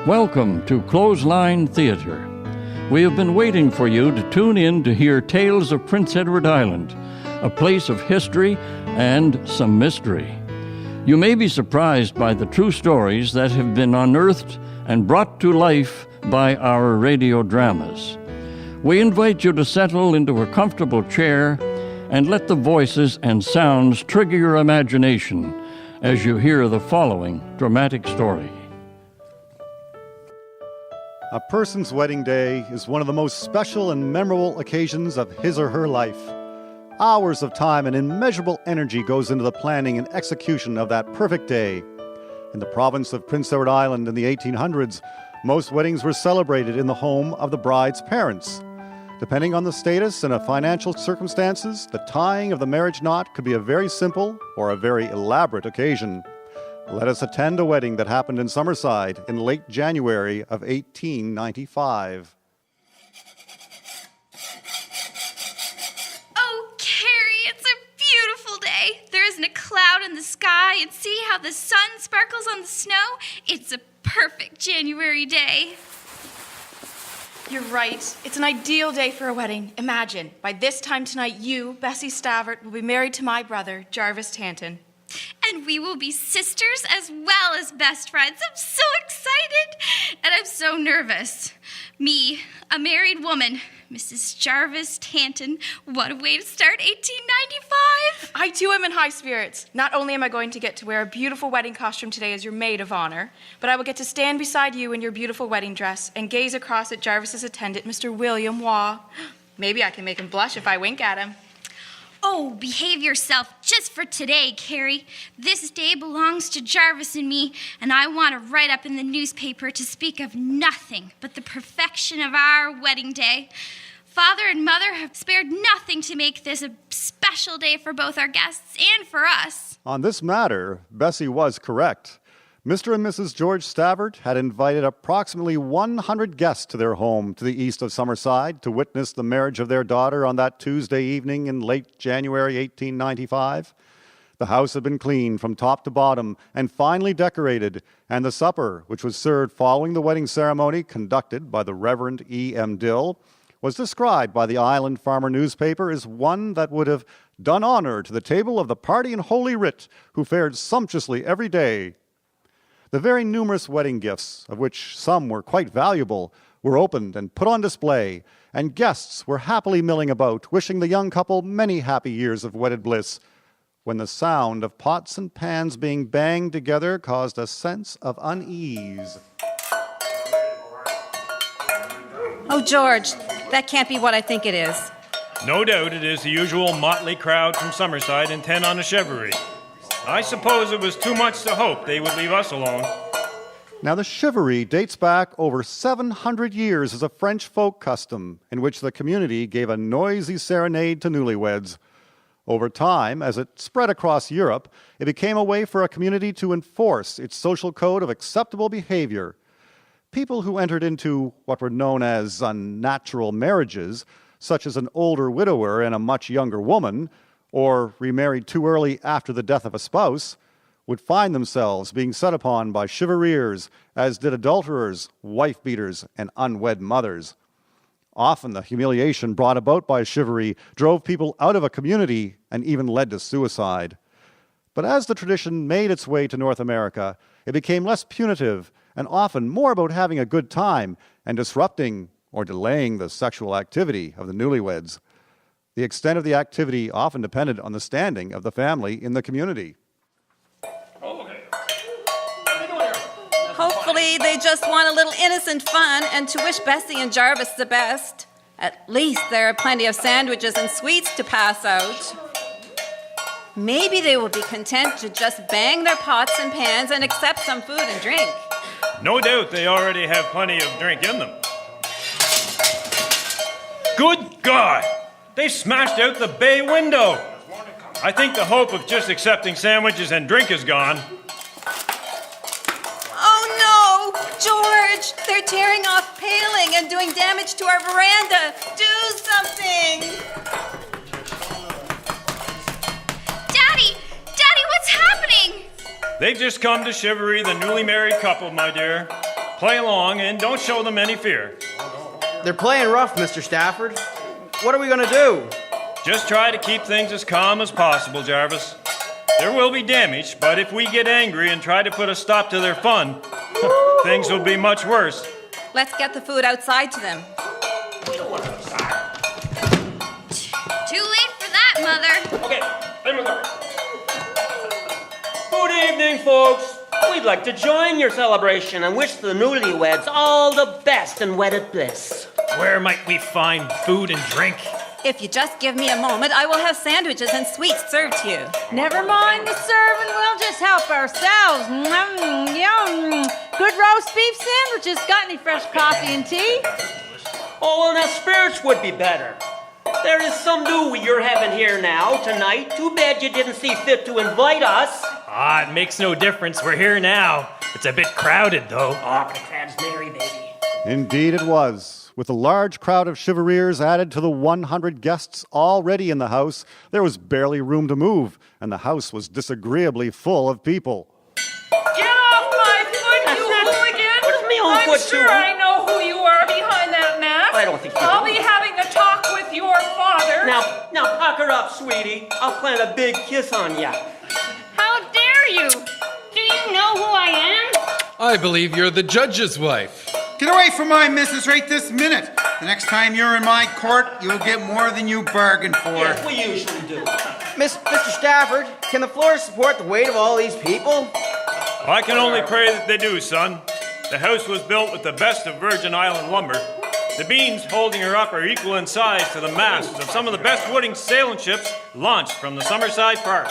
Welcome to Clothesline Theatre. We have been waiting for you to tune in to hear tales of Prince Edward Island, a place of history and some mystery. You may be surprised by the true stories that have been unearthed and brought to life by our radio dramas. We invite you to settle into a comfortable chair and let the voices and sounds trigger your imagination as you hear the following dramatic story. A person's wedding day is one of the most special and memorable occasions of his or her life. Hours of time and immeasurable energy goes into the planning and execution of that perfect day. In the province of Prince Edward Island in the 1800s, most weddings were celebrated in the home of the bride's parents. Depending on the status and financial circumstances, the tying of the marriage knot could be a very simple or a very elaborate occasion. Let us attend a wedding that happened in Summerside in late January of 1895. Oh, Carrie, it's a beautiful day. There isn't a cloud in the sky, and see how the sun sparkles on the snow? It's a perfect January day. You're right. It's an ideal day for a wedding. Imagine, by this time tonight, you, Bessie Stavert, will be married to my brother, Jarvis Tanton. And we will be sisters as well as best friends. I'm so excited, and I'm so nervous. Me, a married woman, Mrs. Jarvis Tanton. What a way to start 1895. I, too, am in high spirits. Not only am I going to get to wear a beautiful wedding costume today as your maid of honor, but I will get to stand beside you in your beautiful wedding dress and gaze across at Jarvis's attendant, Mr. William Waugh. Maybe I can make him blush if I wink at him. Oh, behave yourself just for today, Carrie. This day belongs to Jarvis and me, and I want to write up in the newspaper to speak of nothing but the perfection of our wedding day. Father and Mother have spared nothing to make this a special day for both our guests and for us. On this matter, Bessie was correct. Mr. and Mrs. George Stavert had invited approximately 100 guests to their home to the east of Summerside to witness the marriage of their daughter on that Tuesday evening in late January 1895. The house had been cleaned from top to bottom and finely decorated, and the supper, which was served following the wedding ceremony conducted by the Reverend E.M. Dill, was described by the Island Farmer newspaper as one that would have done honor to the table of the party in Holy Writ, who fared sumptuously every day. The very numerous wedding gifts, of which some were quite valuable, were opened and put on display, and guests were happily milling about, wishing the young couple many happy years of wedded bliss, when the sound of pots and pans being banged together caused a sense of unease. Oh, George, that can't be what I think it is. No doubt it is the usual motley crowd from Summerside intent on a shivaree. I suppose it was too much to hope they would leave us alone. Now, the shivaree dates back over 700 years as a French folk custom in which the community gave a noisy serenade to newlyweds. Over time, as it spread across Europe, it became a way for a community to enforce its social code of acceptable behavior. People who entered into what were known as unnatural marriages, such as an older widower and a much younger woman, or remarried too early after the death of a spouse, would find themselves being set upon by chivareers, as did adulterers, wife-beaters, and unwed mothers. Often the humiliation brought about by a shivaree drove people out of a community and even led to suicide. But as the tradition made its way to North America, it became less punitive and often more about having a good time and disrupting or delaying the sexual activity of the newlyweds. The extent of the activity often depended on the standing of the family in the community. Hopefully they just want a little innocent fun and to wish Bessie and Jarvis the best. At least there are plenty of sandwiches and sweets to pass out. Maybe they will be content to just bang their pots and pans and accept some food and drink. No doubt they already have plenty of drink in them. Good God! They smashed out the bay window! I think the hope of just accepting sandwiches and drink is gone. Oh no! George! They're tearing off paling and doing damage to our veranda! Do something! Daddy! Daddy, what's happening? They've just come to shivaree the newly married couple, my dear. Play along and don't show them any fear. They're playing rough, Mr. Stafford. What are we going to do? Just try to keep things as calm as possible, Jarvis. There will be damage, but if we get angry and try to put a stop to their fun, things will be much worse. Let's get the food outside to them. Too late for that, Mother. Okay, let me go. Good evening, folks. We'd like to join your celebration and wish the newlyweds all the best in wedded bliss. Where might we find food and drink? If you just give me a moment, I will have sandwiches and sweets served to you. Never mind the serving, we'll just help ourselves. Yum. Good roast beef sandwiches. Got any fresh coffee and tea? Oh, well, now spirits would be better. There is some new you're having here now, tonight. Too bad you didn't see fit to invite us. It makes no difference. We're here now. It's a bit crowded, though. Oh, the crowd's merry, baby. Indeed it was. With a large crowd of chivareers added to the 100 guests already in the house, there was barely room to move, and the house was disagreeably full of people. Get off my foot, you hooligan! What's me on I'm foot, sure too? I know who you are behind that mask. I don't think you I'll do. be having a talk with your father. Now, pucker up, sweetie. I'll plant a big kiss on ya. How dare you? Do you know who I am? I believe you're the judge's wife. Get away from my missus right this minute. The next time you're in my court, you'll get more than you bargained for. Yes, we usually do. Mr. Stafford, can the floor support the weight of all these people? I can only pray that they do, son. The house was built with the best of Virgin Island lumber. The beams holding her up are equal in size to the masts of some of the best wooden sailing ships launched from the Summerside Park.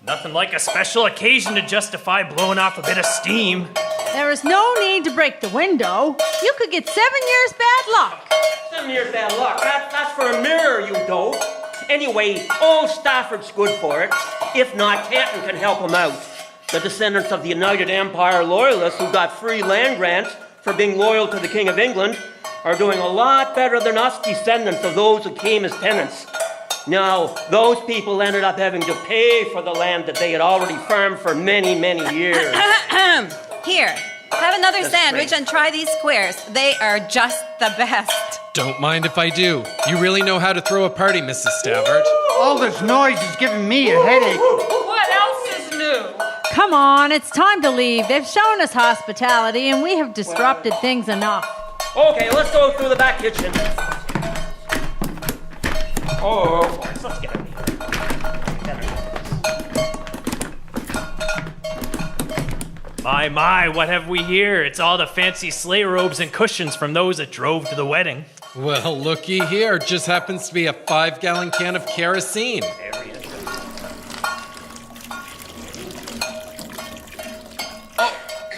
Nothing like a special occasion to justify blowing off a bit of steam. There is no need to break the window. You could get 7 years bad luck. 7 years bad luck. That's for a mirror, you dope. Anyway, old Stafford's good for it. If not, Canton can help him out. The descendants of the United Empire loyalists who got free land grants for being loyal to the King of England are doing a lot better than us descendants of those who came as tenants. Now, those people ended up having to pay for the land that they had already farmed for many, many years. Here, have another sandwich and try these squares. They are just the best. Don't mind if I do. You really know how to throw a party, Mrs. Stafford. All this noise is giving me a headache. What else is new? Come on, it's time to leave. They've shown us hospitality and we have disrupted things enough. Okay, let's go through the back kitchen. Oh, let's get it. My, what have we here? It's all the fancy sleigh robes and cushions from those that drove to the wedding. Well, looky here. Just happens to be a 5-gallon can of kerosene.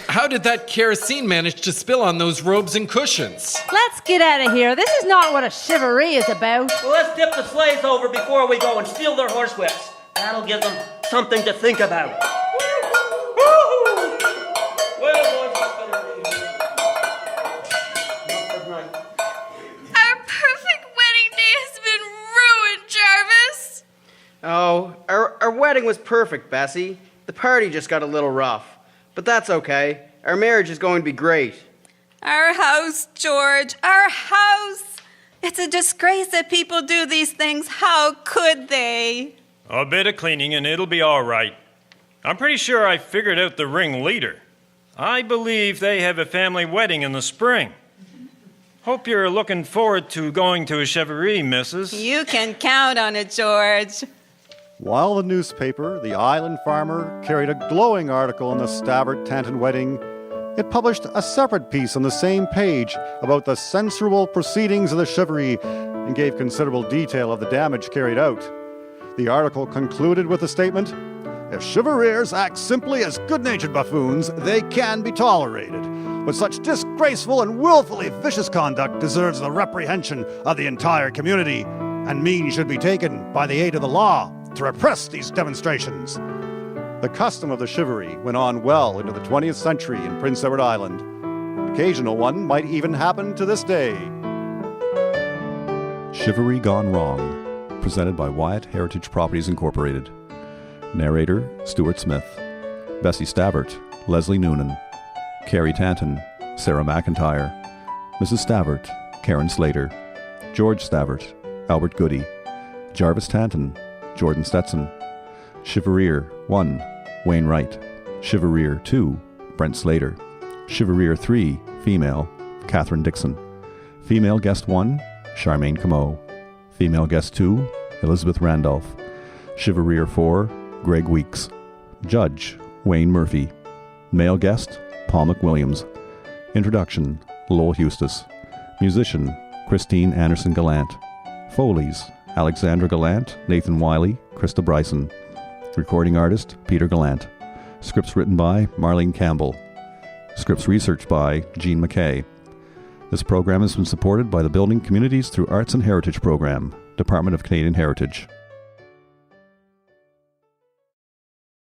How did that kerosene manage to spill on those robes and cushions? Let's get out of here. This is not what a shivaree is about. Well, let's tip the sleighs over before we go and steal their horsewhips. That'll give them something to think about. Our perfect wedding day has been ruined, Jarvis. Oh, our wedding was perfect, Bessie. The party just got a little rough. But that's okay. Our marriage is going to be great. Our house, George, our house. It's a disgrace that people do these things. How could they? A bit of cleaning and it'll be all right. I'm pretty sure I figured out the ringleader. I believe they have a family wedding in the spring. Hope you're looking forward to going to a shivaree, missus. You can count on it, George. While the newspaper, The Island Farmer, carried a glowing article on the Stafford-Tanton wedding, it published a separate piece on the same page about the censurable proceedings of the shivaree and gave considerable detail of the damage carried out. The article concluded with the statement, "If chivareers act simply as good-natured buffoons, they can be tolerated. But such disgraceful and willfully vicious conduct deserves the reprehension of the entire community, and means should be taken by the aid of the law to repress these demonstrations." The custom of the shivaree went on well into the 20th century in Prince Edward Island. An occasional one might even happen to this day. Shivaree Gone Wrong, presented by Wyatt Heritage Properties Inc. Narrator, Stuart Smith. Bessie Stafford, Leslie Noonan. Carrie Tanton, Sarah McIntyre. Mrs. Stavert, Karen Slater. George Stavert, Albert Goody. Jarvis Tanton, Jordan Stetson. Shivaree 1, Wayne Wright. Shivaree 2, Brent Slater. Shivaree 3, female, Catherine Dixon. Female guest 1, Charmaine Camo. Female guest 2, Elizabeth Randolph. Shivaree 4, Greg Weeks. Judge, Wayne Murphy. Male guest, Paul McWilliams. Introduction, Lowell Eustis. Musician, Christine Anderson Gallant. Foleys, Alexandra Gallant, Nathan Wiley, Krista Bryson. Recording artist, Peter Gallant. Scripts written by Marlene Campbell. Scripts researched by Jean McKay. This program has been supported by the Building Communities through Arts and Heritage Program, Department of Canadian Heritage.